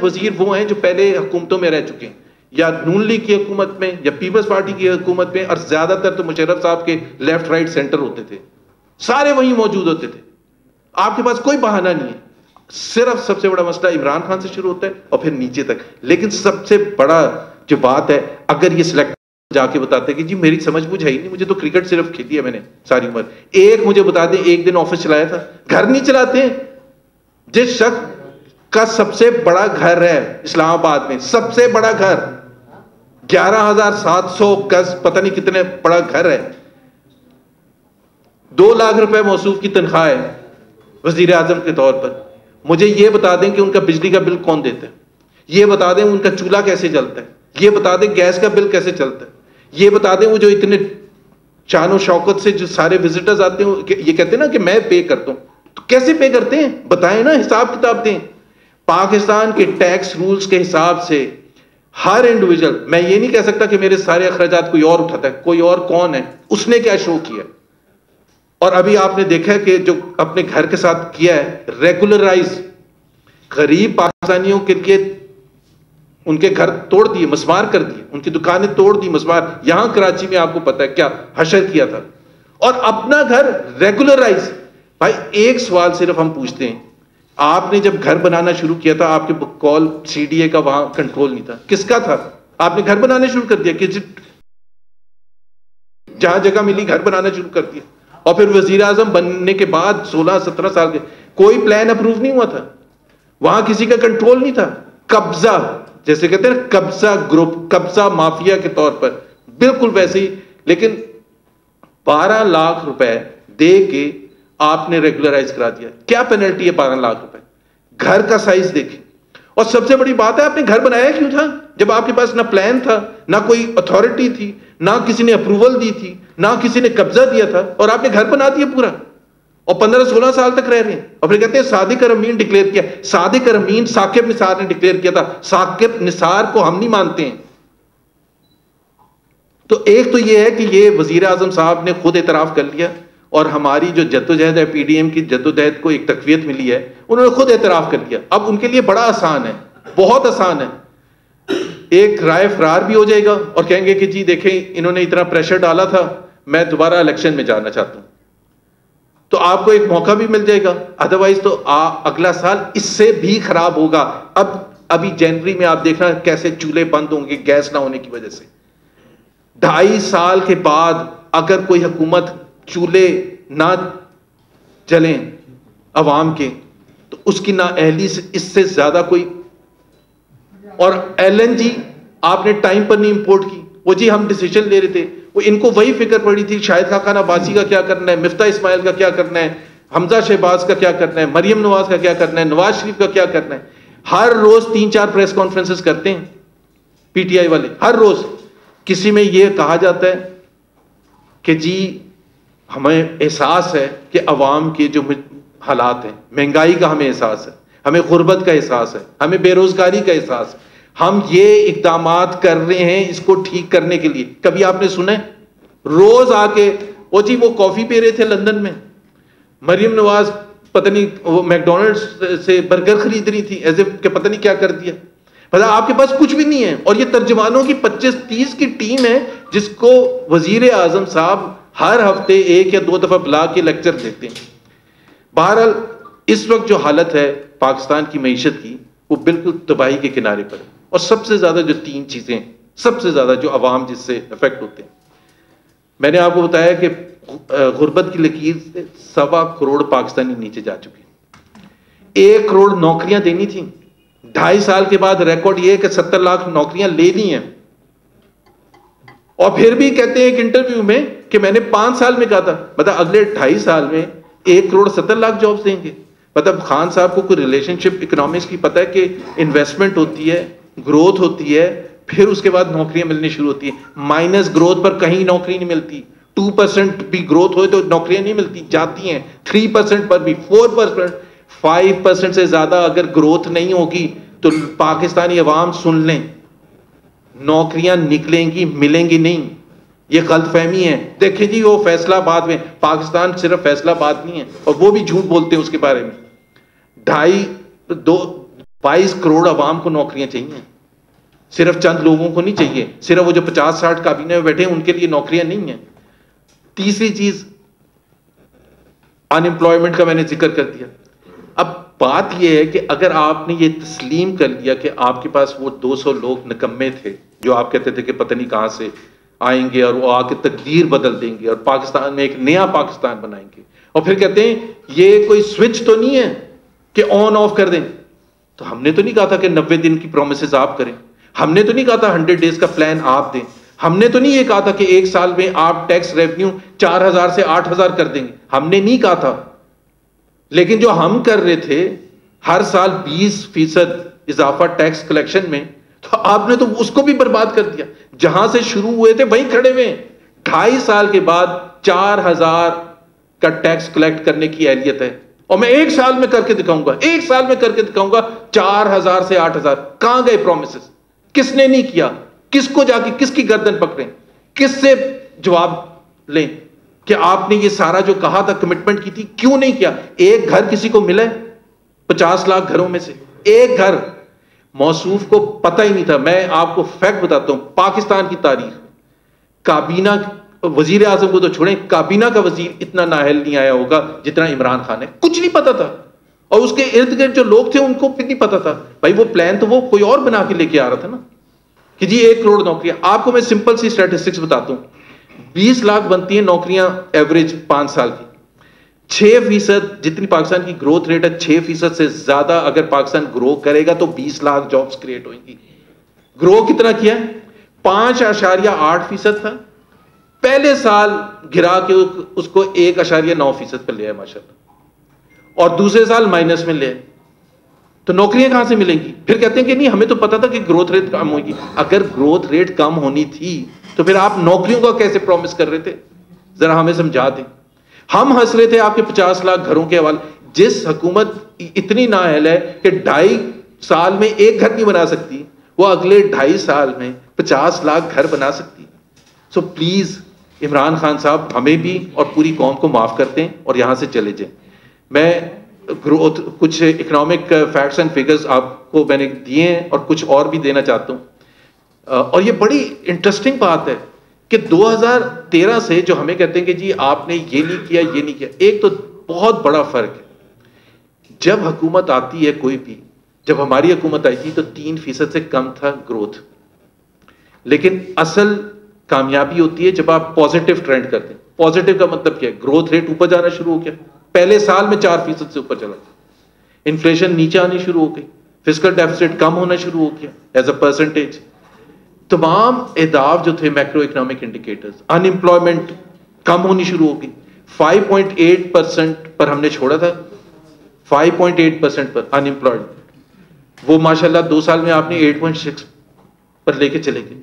वजीर वो हैं जो पहले हुकूमतों में रह चुके हैं, या नून लीग की हुकूमत में या पीपल्स पार्टी की हुकूमत में, और ज्यादातर तो मुशर्रफ साहब के लेफ्ट राइट सेंटर होते थे, सारे वहीं मौजूद होते थे। आपके पास कोई बहाना नहीं है। सिर्फ सबसे बड़ा मसला इमरान खान से शुरू होता है और फिर नीचे तक। लेकिन सबसे बड़ा जो बात है, अगर ये सिलेक्ट जाके बताते कि जी मेरी समझ बुझ है ही नहीं, मुझे तो क्रिकेट सिर्फ खेली है मैंने सारी उम्र, एक मुझे बता दें एक दिन ऑफिस चलाया था। घर नहीं चलाते। जिस शख्स का सबसे बड़ा घर है इस्लामाबाद में, सबसे बड़ा घर 11,700 गज, पता नहीं कितने बड़ा घर है, 2 लाख रुपए मौसूफ की तनख्वाह है वजीर आजम के तौर पर। मुझे यह बता दें कि उनका बिजली का बिल कौन देता है, यह बता दें उनका चूल्हा कैसे जलता है, यह बता दें गैस का बिल कैसे चलता है, यह बता दें वो जो इतने शानो शौकत से जो सारे विजिटर्स आते हैं, ये कहते हैं ना कि मैं पे करता हूं, तो कैसे पे करते हैं बताएं ना, हिसाब किताब दें। पाकिस्तान के टैक्स रूल्स के हिसाब से हर इंडिविजुअल, मैं ये नहीं कह सकता कि मेरे सारे अखराजात कोई और उठाता है, कोई और कौन है, उसने क्या शो किया। और अभी आपने देखा है कि जो अपने घर के साथ किया है रेगुलराइज, गरीब पाकिस्तानियों के लिए उनके घर तोड़ दिए, मस्मार कर दिए, उनकी दुकानें तोड़ दी, मस्मार। यहां कराची में आपको पता है क्या हशर किया था, और अपना घर रेगुलराइज। भाई एक सवाल सिर्फ हम पूछते हैं, आपने जब घर बनाना शुरू किया था, आपके कॉल सीडीए का वहां कंट्रोल नहीं था, किसका था? आपने घर बनाने शुरू कर दिया कि जहां जगह मिली घर बनाना शुरू कर दिया। और फिर वजीर आजम बनने के बाद 16-17 साल के कोई प्लान अप्रूव नहीं हुआ था, वहां किसी का कंट्रोल नहीं था। कब्जा, जैसे कहते हैं कब्जा ग्रुप, कब्जा माफिया के तौर पर, बिल्कुल वैसे ही। लेकिन 12 लाख रुपए दे के आपने रेगुलराइज करा दिया। क्या पेनल्टी है 12 लाख रुपए? घर का साइज देखें। और सबसे बड़ी बात है, आपने घर बनाया क्यों था जब आपके पास ना प्लान था, ना कोई अथॉरिटी थी, ना किसी ने अप्रूवल दी थी, ना किसी ने कब्जा दिया था, और आपने घर बना दिया पूरा, और 15-16 साल तक रह रहे हैं। और फिर कहते हैं सादिक अमीन डिक्लेयर किया। सादिक अमीन साकिब निसार ने डिक्लेयर किया था, साकिब निसार को हम नहीं मानते हैं। तो एक तो यह है कि ये वजीर आजम साहब ने खुद एतराफ कर लिया, और हमारी जो जद्दोजहद है, पीडीएम की जद्दोजहद को एक तकवीयत मिली है, उन्होंने खुद एतराफ कर लिया। अब उनके लिए बड़ा आसान है, बहुत आसान है। एक राय फरार भी हो जाएगा और कहेंगे कि जी देखें इन्होंने इतना प्रेशर डाला था, मैं दोबारा इलेक्शन में जाना चाहता हूं, तो आपको एक मौका भी मिल जाएगा। अदरवाइज तो अगला साल इससे भी खराब होगा। अभी जनवरी में आप देखना कैसे चूल्हे बंद होंगे गैस ना होने की वजह से। 2.5 साल के बाद अगर कोई हुकूमत चूल्हे ना जलें अवाम के, तो उसकी ना अहली से इससे ज्यादा कोई। और एलएनजी आपने टाइम पर नहीं इंपोर्ट की, वो जी हम डिसीजन ले रहे थे, वो इनको वही फिक्र पड़ी थी शाहिद खान अब्बासी का क्या करना है, मिफ्ता इस्माइल का क्या करना है, हमजा शहबाज का क्या करना है, मरियम नवाज का क्या करना है, नवाज शरीफ का क्या करना है। हर रोज 3-4 प्रेस कॉन्फ्रेंसेस करते हैं पीटीआई वाले, हर रोज। किसी में यह कहा जाता है कि जी हमें एहसास है कि अवाम के जो हालात हैं, महंगाई का हमें एहसास है, हमें गुर्बत का एहसास है, हमें बेरोजगारी का एहसास है, हम ये इक़दामात कर रहे हैं इसको ठीक करने के लिए। कभी आपने सुना है? रोज आके वो जी वो कॉफी पी रहे थे लंदन में, मरियम नवाज पता नहीं वो मैकडोनल्ड्स से बर्गर खरीद रही थी, एज इफ के पता नहीं क्या कर दिया। मतलब आपके पास कुछ भी नहीं है, और ये तर्जुमानों की 25-30 की टीम है जिसको वजीर आजम साहब हर हफ्ते 1 या 2 दफा बुला के लेक्चर देते हैं। बहरहाल इस वक्त जो हालत है पाकिस्तान की मईशत की, वो बिल्कुल तबाही के किनारे पर है। और सबसे ज्यादा जो 3 चीजें, सबसे ज्यादा जो अवाम जिससे इफेक्ट होते हैं, मैंने आपको बताया कि गुर्बत की लकीर से 1.25 करोड़ पाकिस्तानी नीचे जा चुके हैं। 1 करोड़ नौकरियां देनी थी, 2.5 साल के बाद रिकॉर्ड ये है कि 70 लाख नौकरियां ले ली हैं। और फिर भी कहते हैं एक इंटरव्यू में कि मैंने 5 साल में कहा था, मतलब अगले 2.5 साल में 1 करोड़ 70 लाख जॉब्स देंगे। मतलब खान साहब को कोई रिलेशनशिप इकोनॉमिक्स की पता है कि इन्वेस्टमेंट होती है, ग्रोथ होती है, फिर उसके बाद नौकरियां मिलनी शुरू होती है। माइनस ग्रोथ पर कहीं नौकरी नहीं मिलती। 2% भी ग्रोथ हो तो नौकरियां नहीं मिलती, जाती हैं। 3% पर भी, 4%, 5% से ज्यादा अगर ग्रोथ नहीं होगी तो पाकिस्तानी अवाम सुन लें, नौकरियां निकलेंगी, मिलेंगी नहीं। ये गलतफहमी है। देखिए जी वो फैसलाबाद में, पाकिस्तान सिर्फ फैसलाबाद नहीं है, और वो भी झूठ बोलते हैं उसके बारे में। 2.5 22 करोड़ अवाम को नौकरियां चाहिए, सिर्फ चंद लोगों को नहीं चाहिए, सिर्फ वो जो 50-60 काबीने में बैठे हैं उनके लिए नौकरियां नहीं है। तीसरी चीज अनएम्प्लॉयमेंट का मैंने जिक्र कर दिया। अब बात यह है कि अगर आपने ये तस्लीम कर लिया कि आपके पास वो 200 लोग निकम्मे थे जो आप कहते थे कि पता नहीं कहां से आएंगे और वो आके तकदीर बदल देंगे और पाकिस्तान में एक नया पाकिस्तान बनाएंगे, और फिर कहते हैं ये कोई स्विच तो नहीं है कि ऑन ऑफ कर दें। तो हमने तो नहीं कहा था कि 90 दिन की प्रोमिसेस आप करें, हमने तो नहीं कहा था 100 डेज का प्लान आप दें, हमने तो नहीं ये कहा था कि एक साल में आप टैक्स रेवेन्यू 4000 से 8000 कर देंगे, हमने नहीं कहा था। लेकिन जो हम कर रहे थे हर साल 20% इजाफा टैक्स कलेक्शन में, तो आपने तो उसको भी बर्बाद कर दिया। जहां से शुरू हुए थे वहीं खड़े हुए, 2.5 साल के बाद 4000 का टैक्स कलेक्ट करने की अहलियत है, और मैं एक साल में करके दिखाऊंगा, एक साल में करके दिखाऊंगा 4000 से 8000। कहां गए प्रोमिसेस? किसने नहीं किया? किसको जाके किसकी गर्दन पकड़े, किससे जवाब लें कि आपने ये सारा जो कहा था कमिटमेंट की थी क्यों नहीं किया? एक घर किसी को मिला है 50 लाख घरों में से? एक घर मौसूफ को पता ही नहीं था। मैं आपको फैक्ट बताता हूं, पाकिस्तान की तारीख, काबीना वजीर आजम को तो छोड़ें, काबीना का वजीर इतना नाअहल नहीं आया होगा जितना इमरान खान है। कुछ नहीं पता था, और उसके इर्द गिर्द जो लोग थे उनको भी नहीं पता था। भाई वो प्लान तो वो कोई और बना के लेके आ रहा था ना कि जी 1 करोड़ नौकरियां। आपको मैं सिंपल सी स्टैटिस्टिक्स बताता हूं, 20 लाख बनती हैं नौकरियां एवरेज 5 साल की। 6% जितनी पाकिस्तान की ग्रोथ रेट है, 6% से ज्यादा अगर पाकिस्तान ग्रो करेगा तो 20 लाख जॉब्स क्रिएट होंगी। ग्रो कितना किया? 5.8% था, पहले साल गिरा के उसको 1.9% पर ले आया माशाल्लाह, और दूसरे साल माइनस में ले आए। तो नौकरियां कहां से मिलेंगी? फिर कहते हैं कि नहीं हमें तो पता था कि ग्रोथ रेट कम होगी। अगर ग्रोथ रेट कम होनी थी तो फिर आप नौकरियों का कैसे प्रॉमिस कर रहे थे? जरा हमें समझा दें। हम हंस रहे थे आपके 50 लाख घरों के हवाले। जिस हुकूमत इतनी नाअहल है कि 2.5 साल में एक घर नहीं बना सकती, वो अगले 2.5 साल में 50 लाख घर बना सकती। सो प्लीज इमरान खान साहब हमें भी और पूरी कौम को माफ करते हैं और यहां से चले जाएं। मैं ग्रोथ कुछ इकोनॉमिक फैक्ट्स एंड फिगर्स आपको मैंने दिए हैं और कुछ और भी देना चाहता हूं। और ये बड़ी इंटरेस्टिंग बात है कि 2013 से जो हमें कहते हैं कि जी आपने ये नहीं किया, ये नहीं किया, एक तो बहुत बड़ा फर्क है। जब हुकूमत आती है कोई भी, जब हमारी हुकूमत आई थी तो 3% से कम था ग्रोथ, लेकिन असल कामयाबी होती है जब आप पॉजिटिव ट्रेंड करते हैं। पॉजिटिव का मतलब क्या है? ग्रोथ रेट ऊपर जाना शुरू हो गया, पहले साल में 4% से ऊपर चला गया, इन्फ्लेशन नीचे आनी शुरू हो गई, फिस्कल डेफिसिट कम होना शुरू हो गया एज अ परसेंटेज। तमाम एहदाफ जो थे मैक्रो इकोनॉमिक इंडिकेटर्स, अनएम्प्लॉयमेंट कम होनी शुरू हो गई। 5.8% पर हमने छोड़ा था, 5.8% पर अनएम्प्लॉयमेंट, वो माशाल्लाह 2 साल में आपने 8.6 पर लेके चले गए।